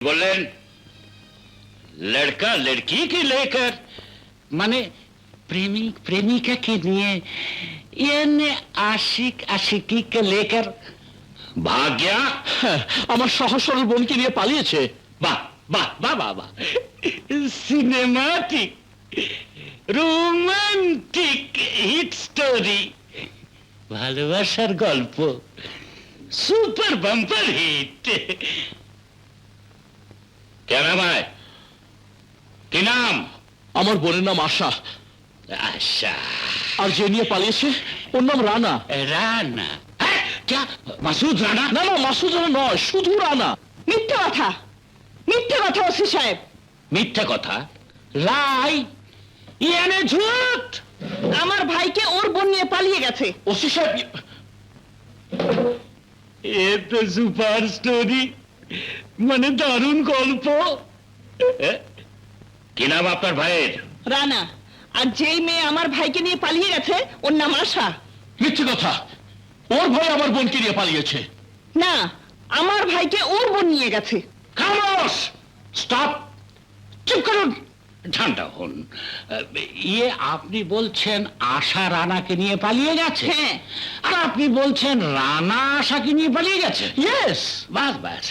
बोलें लड़का लड़की के लेकर माने प्रेमिक प्रेमिका के लिए यानी आशिक आशिकी के लेकर भाग गया। আমার সহজ সরল বোনকে নিয়ে পালিয়েছে। বাহ বাহ বাহ বাহ বাহ সিনেমাটিক রোমান্টিক হিট স্টোরি ভালোবাসার গল্প সুপার বাম্পার হিট। क्या नाम है? কি নাম? আমার বোনের নাম আশা। আশা। আর যে নিয়ে পালিয়েছে ওর নাম রানা। রানা? হ্যাঁ? क्या মাসুদ রানা? না না মাসুদ রানা নয়, শুধু রানা। মিথ্যা কথা, মিথ্যা কথা ওসি সাহেব। মিথ্যা কথা? লাই ইয়ানে ঝুট। আমার ভাইকে ওর বোন নিয়ে পালিয়ে গেছে। ওসি সাহেব এ তো সুপার স্টোরি মানে দারুণ গল্প। কি নাম আপনার ভাইয়ের? রানা। আর যেই মেয়ে আমার ভাইকে নিয়ে পালিয়ে গেছে ওর নাম আশা। মিথ্যে কথা, ওর ভাই আমার বোনকে নিয়ে পালিয়েছে। না, আমার ভাইকে ওর বোন নিয়ে গেছে। খামোশ, স্টপ, চুপ করুন, ঠান্ডা হন। ইয়ে আপনি বলছেন আশা রানাকে নিয়ে পালিয়ে গেছে? হ্যাঁ। আর আপনি বলছেন রানা আশাকে নিয়ে পালিয়ে গেছে? ইয়েস। বাস বাস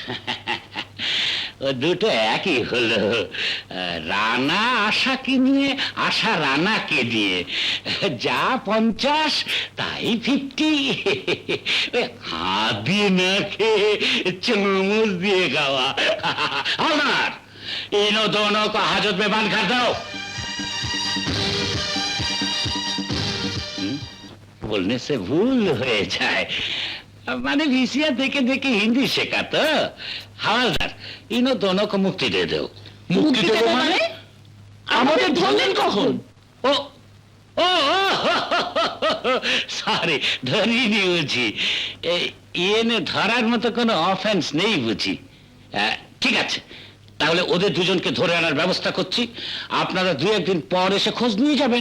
ও দুটো একই হলো। রানা আশাকে নিয়ে, আশা রানাকে নিয়ে, যা 50 তাই 50। হাত দিয়ে না খেয়ে চামচ দিয়ে খাওয়া। আমার इनो दोनों को हाजत में बंद कर दो। बोलने से भूल हो जाए, माने वीसिया देखे देखे हिंदी शेखा तो। हवलदार इनो दोनों को मुक्ति दे दो। মুক্তি দেব মানে? আমাদের ধরলেন কখন? ओ ओ সরি ধরিনি বুঝি। এনে ধরার মতো কোনো অফেন্স নেই বুঝি। ঠিক আছে, তাহলে ওদের দুজনকে ধরে আনার ব্যবস্থা করছি। আপনারা 2-1 দিন পর এসে খোঁজ নিয়ে যাবেন।